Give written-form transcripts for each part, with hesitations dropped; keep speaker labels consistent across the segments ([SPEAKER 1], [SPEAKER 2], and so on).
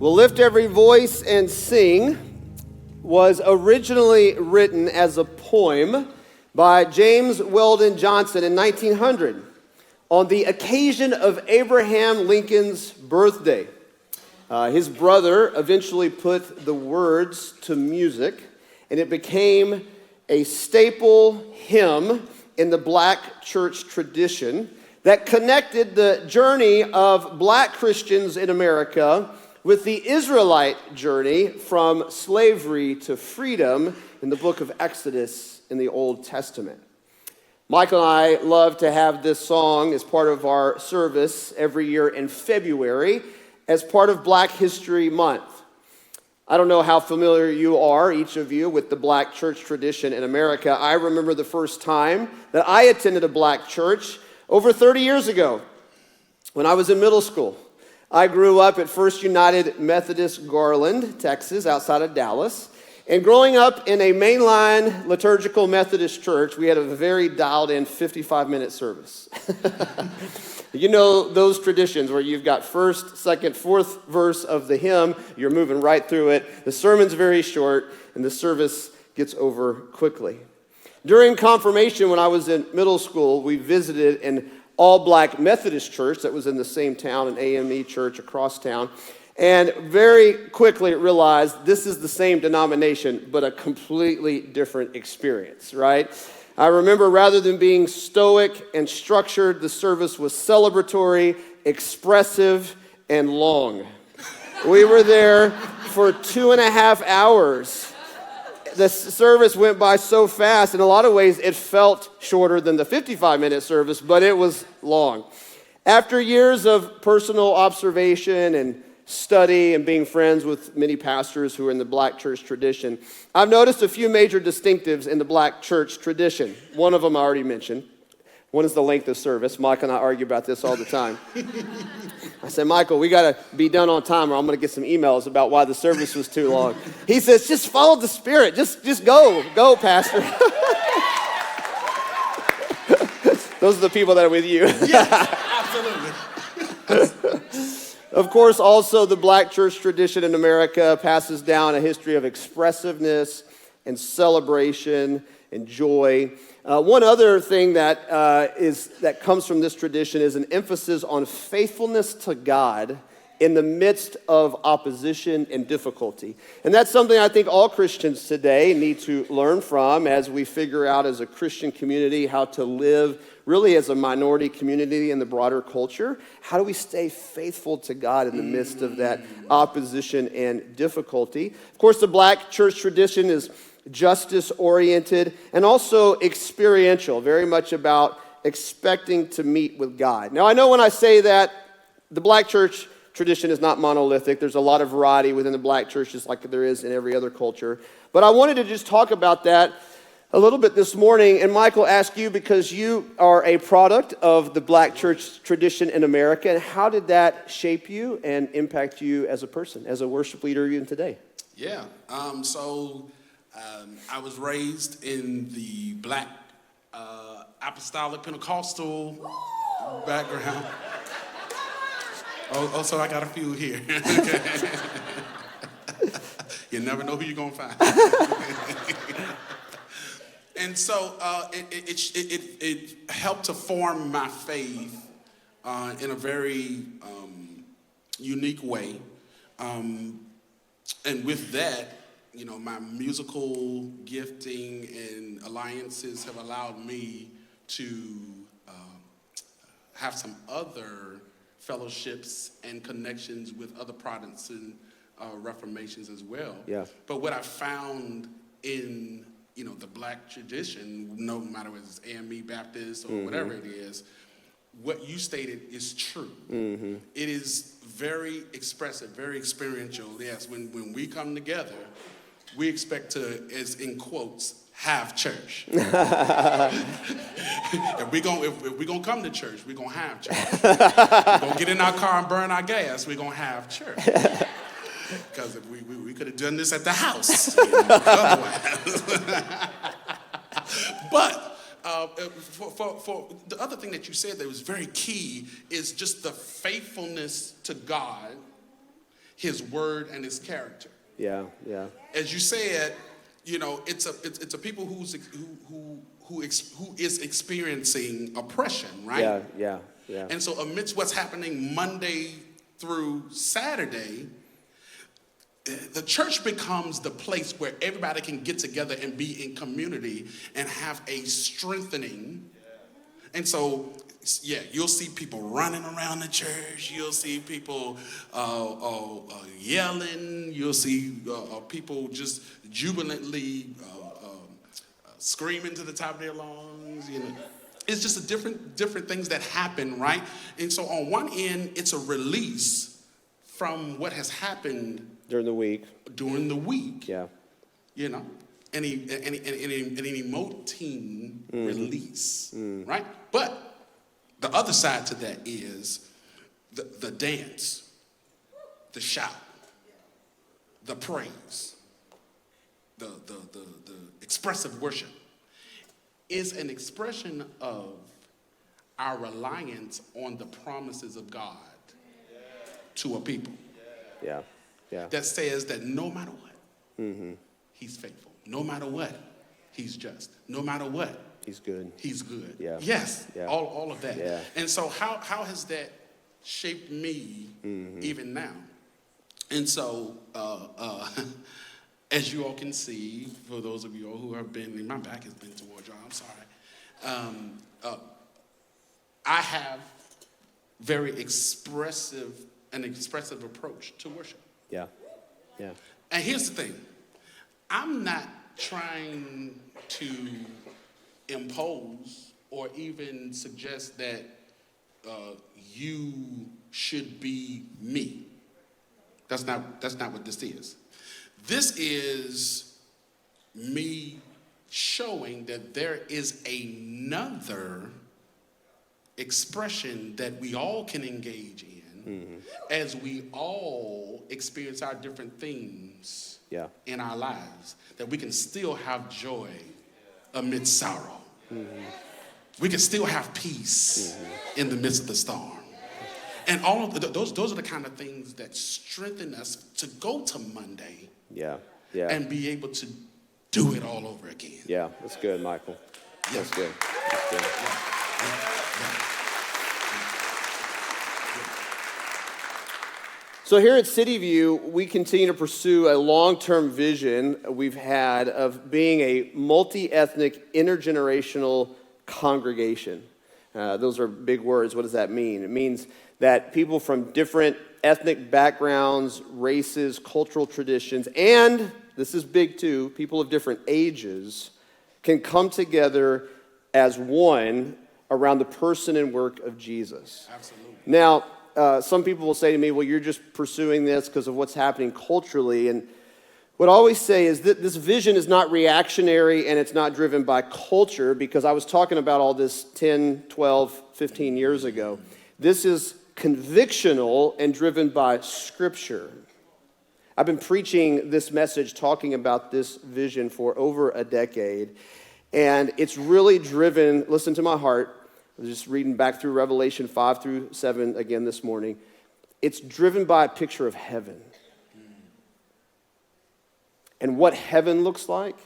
[SPEAKER 1] Well, Lift Every Voice and Sing was originally written as a poem by James Weldon Johnson in 1900 on the occasion of Abraham Lincoln's birthday. His brother eventually put the words to music, and it became a staple hymn in the black church tradition that connected the journey of black Christians in America with the Israelite journey from slavery to freedom in the book of Exodus in the Old Testament. Michael and I love to have this song as part of our service every year in February as part of Black History Month. I don't know how familiar you are, each of you, with the black church tradition in America. I remember the first time that I attended a black church over 30 years ago when I was in middle school. I grew up at First United Methodist Garland, Texas, outside of Dallas. And growing up in a mainline liturgical Methodist church, we had a very dialed-in 55-minute service. You know those traditions where you've got first, second, fourth verse of the hymn, you're moving right through it. The sermon's very short, and the service gets over quickly. During confirmation, when I was in middle school, we visited an all-black Methodist church that was in the same town, an AME church across town, and very quickly realized this is the same denomination, but a completely different experience, right? I remember rather than being stoic and structured, the service was celebratory, expressive, and long. We were there for 2.5 hours. The service went by so fast. In a lot of ways, it felt shorter than the 55-minute service, but it was long. After years of personal observation and study and being friends with many pastors who are in the black church tradition, I've noticed a few major distinctives in the black church tradition. One of them I already mentioned. One is the length of service. Mike and I argue about this all the time. I said, Michael, we got to be done on time or I'm going to get some emails about why the service was too long. He says, just follow the Spirit. Just go, Pastor. Those are the people that are with you.
[SPEAKER 2] Yes, absolutely.
[SPEAKER 1] Of course, also the black church tradition in America passes down a history of expressiveness and celebration and joy. One other thing that comes from this tradition is an emphasis on faithfulness to God in the midst of opposition and difficulty. And that's something I think all Christians today need to learn from as we figure out as a Christian community how to live really as a minority community in the broader culture. How do we stay faithful to God in the midst of that opposition and difficulty? Of course, the black church tradition is justice-oriented and also experiential, very much about expecting to meet with God. Now, I know when I say that, the black church tradition is not monolithic. There's a lot of variety within the black church, just like there is in every other culture. But I wanted to just talk about that a little bit this morning, and Michael, ask you, because you are a product of the black church tradition in America, and how did that shape you and impact you as a person, as a worship leader even today?
[SPEAKER 2] Yeah, I was raised in the black apostolic Pentecostal background. So I got a few here. You never know who you're going to find. And so it helped to form my faith in a very unique way. And with that, you know, my musical gifting and alliances have allowed me to have some other fellowships and connections with other Protestant reformations as well.
[SPEAKER 1] Yeah.
[SPEAKER 2] But what I found in, you know, the black tradition, no matter whether it's AME Baptist or whatever it is, what you stated is true. Mm-hmm. It is very expressive, very experiential. Yes, when we come together, we expect to, as in quotes, have church. If we're gonna come to church, we're gonna have church. We're gonna get in our car and burn our gas, we're gonna have church. Because if we could have done this at the house, you know, otherwise. But for the other thing that you said that was very key is just the faithfulness to God his word and his character.
[SPEAKER 1] Yeah, yeah.
[SPEAKER 2] As you said, it's a people who is experiencing oppression, right?
[SPEAKER 1] Yeah.
[SPEAKER 2] And so amidst what's happening Monday through Saturday, the church becomes the place where everybody can get together and be in community and have a strengthening. And so, you'll see people running around the church. You'll see people yelling. You'll see people just jubilantly screaming to the top of their lungs. It's just a different things that happen, right? And so on one end, it's a release from what has happened
[SPEAKER 1] During the week.
[SPEAKER 2] Yeah. An emoting release, right? But the other side to that is the dance, the shout, the praise, the expressive worship is an expression of our reliance on the promises of God to a people.
[SPEAKER 1] Yeah.
[SPEAKER 2] That says that no matter what, he's faithful. No matter what, he's just. No matter what,
[SPEAKER 1] he's good.
[SPEAKER 2] He's good.
[SPEAKER 1] Yeah.
[SPEAKER 2] Yes,
[SPEAKER 1] yeah.
[SPEAKER 2] all of that.
[SPEAKER 1] Yeah.
[SPEAKER 2] And so how has that shaped me even now? And so as you all can see, for those of you all who have been, my back has been towards y'all, I'm sorry. I have very expressive approach to worship.
[SPEAKER 1] Yeah.
[SPEAKER 2] And here's the thing. I'm not trying to impose or even suggest that you should be me. That's not what this is. This is me showing that there is another expression that we all can engage in as we all experience our different themes in our lives, that we can still have joy amidst sorrow. We can still have peace in the midst of the storm. And all of those are the kind of things that strengthen us to go to Monday and be able to do it all over again.
[SPEAKER 1] Yeah, that's good, Michael.
[SPEAKER 2] Yeah.
[SPEAKER 1] That's good. So here at Cityview, we continue to pursue a long-term vision we've had of being a multi-ethnic, intergenerational congregation. Those are big words. What does that mean? It means that people from different ethnic backgrounds, races, cultural traditions, and, this is big too, people of different ages can come together as one around the person and work of Jesus.
[SPEAKER 2] Absolutely.
[SPEAKER 1] Now, some people will say to me, well, you're just pursuing this because of what's happening culturally. And what I always say is that this vision is not reactionary and it's not driven by culture, because I was talking about all this 10, 12, 15 years ago. This is convictional and driven by Scripture. I've been preaching this message, talking about this vision for over a decade. And it's really driven, listen to my heart, I was just reading back through Revelation 5 through 7 again this morning. It's driven by a picture of heaven. And what heaven looks like.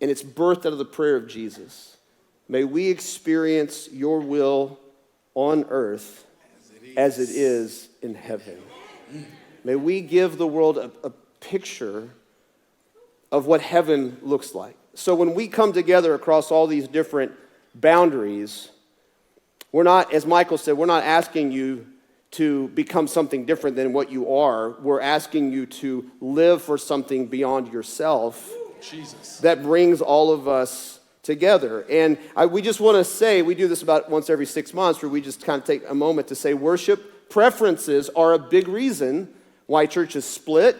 [SPEAKER 1] And it's birthed out of the prayer of Jesus. May we experience your will on earth as it is in heaven. May we give the world a picture of what heaven looks like. So when we come together across all these different boundaries, we're not, as Michael said, we're not asking you to become something different than what you are. We're asking you to live for something beyond yourself.
[SPEAKER 2] Jesus.
[SPEAKER 1] That brings all of us together. And we just want to say, we do this about once every 6 months, where we just kind of take a moment to say worship preferences are a big reason why churches split,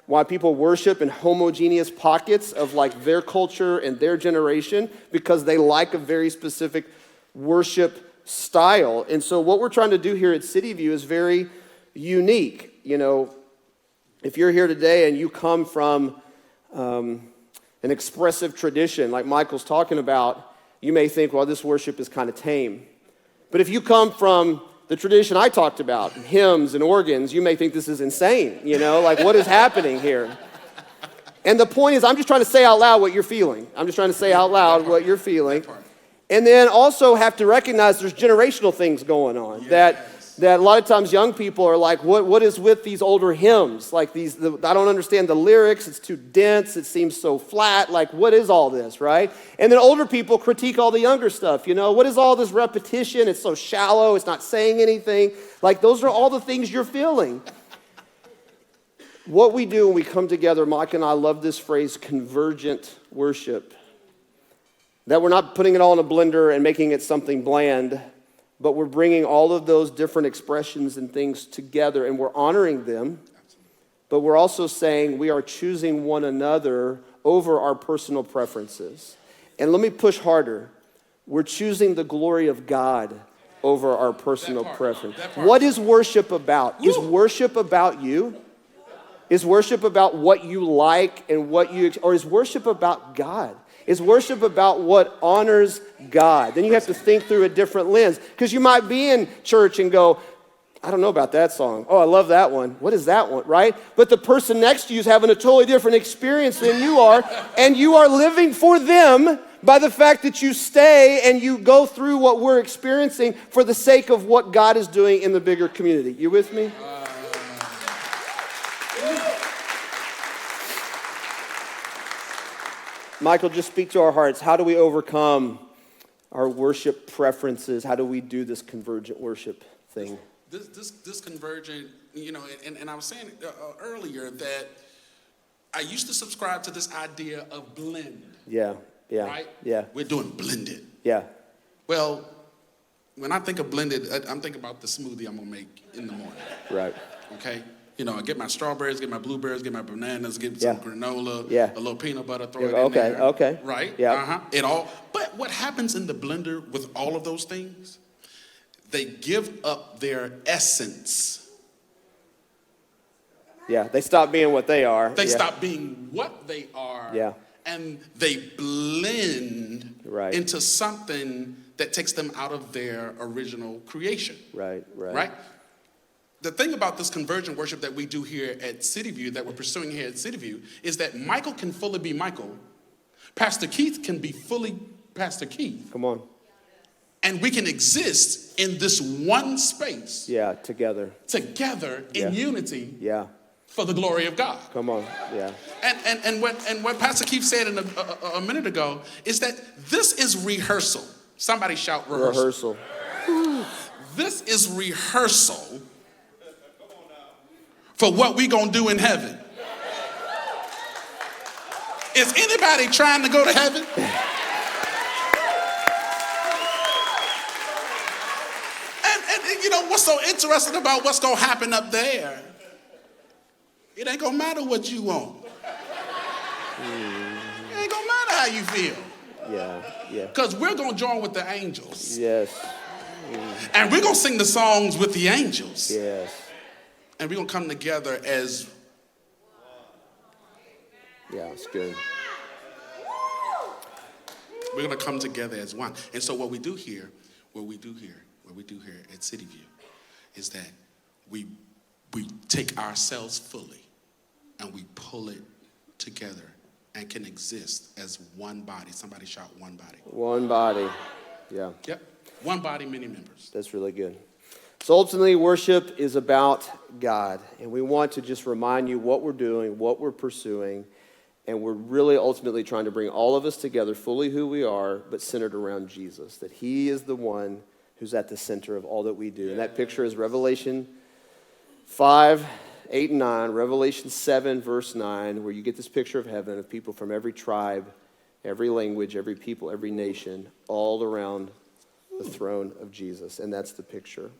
[SPEAKER 1] why people worship in homogeneous pockets of like their culture and their generation, because they like a very specific worship style. And so what we're trying to do here at Cityview is very unique. You know, if you're here today and you come from an expressive tradition like Michael's talking about, you may think, well, this worship is kind of tame. But if you come from the tradition I talked about, hymns and organs, you may think this is insane, like what is happening here? And the point is, I'm just trying to say out loud what you're feeling. I'm just trying to say out loud what you're feeling. And then also have to recognize there's generational things going on. That a lot of times young people are like, what is with these older hymns? Like I don't understand the lyrics. It's too dense. It seems so flat. Like, what is all this, right? And then older people critique all the younger stuff. What is all this repetition? It's so shallow. It's not saying anything. Like, those are all the things you're feeling. What we do when we come together, Mike and I love this phrase, convergent worship. That we're not putting it all in a blender and making it something bland, but we're bringing all of those different expressions and things together, and we're honoring them, but we're also saying we are choosing one another over our personal preferences. And let me push harder. We're choosing the glory of God over our personal preference. What is worship about? Is worship about you? Is worship about what you like and or is worship about God? Is worship about what honors God? Then you have to think through a different lens. Because you might be in church and go, I don't know about that song. Oh, I love that one. What is that one, right? But the person next to you is having a totally different experience than you are, and you are living for them by the fact that you stay and you go through what we're experiencing for the sake of what God is doing in the bigger community. You with me? Michael, just speak to our hearts. How do we overcome our worship preferences? How do we do this convergent worship thing?
[SPEAKER 2] This convergent, and I was saying earlier that I used to subscribe to this idea of blend.
[SPEAKER 1] Yeah.
[SPEAKER 2] Right?
[SPEAKER 1] Yeah.
[SPEAKER 2] We're doing blended.
[SPEAKER 1] Yeah.
[SPEAKER 2] Well, when I think of blended, I'm thinking about the smoothie I'm going to make in the morning.
[SPEAKER 1] Right.
[SPEAKER 2] Okay? I get my strawberries, get my blueberries, get my bananas, get some granola, a little peanut butter, throw it in there.
[SPEAKER 1] Okay.
[SPEAKER 2] Right?
[SPEAKER 1] Yeah.
[SPEAKER 2] It all. But what happens in the blender with all of those things? They give up their essence.
[SPEAKER 1] Yeah, they stop being what they are.
[SPEAKER 2] They stop being what they are.
[SPEAKER 1] Yeah.
[SPEAKER 2] And they blend into something that takes them out of their original creation.
[SPEAKER 1] Right.
[SPEAKER 2] The thing about this convergent worship that we do here at Cityview, that we're pursuing here at Cityview, is that Michael can fully be Michael. Pastor Keith can be fully Pastor Keith.
[SPEAKER 1] Come on.
[SPEAKER 2] And we can exist in this one space.
[SPEAKER 1] Yeah, together.
[SPEAKER 2] Together in unity.
[SPEAKER 1] Yeah.
[SPEAKER 2] For the glory of God.
[SPEAKER 1] Come on, yeah.
[SPEAKER 2] And what Pastor Keith said a minute ago is that this is rehearsal. Somebody shout rehearsal. This is rehearsal for what we gonna do in heaven. Is anybody trying to go to heaven? And what's so interesting about what's gonna happen up there? It ain't gonna matter what you want. It ain't gonna matter how you feel.
[SPEAKER 1] Yeah.
[SPEAKER 2] Because we're gonna join with the angels.
[SPEAKER 1] Yes.
[SPEAKER 2] And we're gonna sing the songs with the angels.
[SPEAKER 1] Yes.
[SPEAKER 2] And we're gonna come together as.
[SPEAKER 1] Yeah, it's good.
[SPEAKER 2] We're gonna come together as one. And so what we do here at Cityview is that we take ourselves fully and we pull it together and can exist as one body. Somebody shout one body.
[SPEAKER 1] One body. Yeah.
[SPEAKER 2] Yep. One body, many members.
[SPEAKER 1] That's really good. So ultimately, worship is about God. And we want to just remind you what we're doing, what we're pursuing. And we're really ultimately trying to bring all of us together, fully who we are, but centered around Jesus. That he is the one who's at the center of all that we do. And that picture is Revelation 5, 8, and 9, Revelation 7, verse 9, where you get this picture of heaven, of people from every tribe, every language, every people, every nation, all around the throne of Jesus. And that's the picture.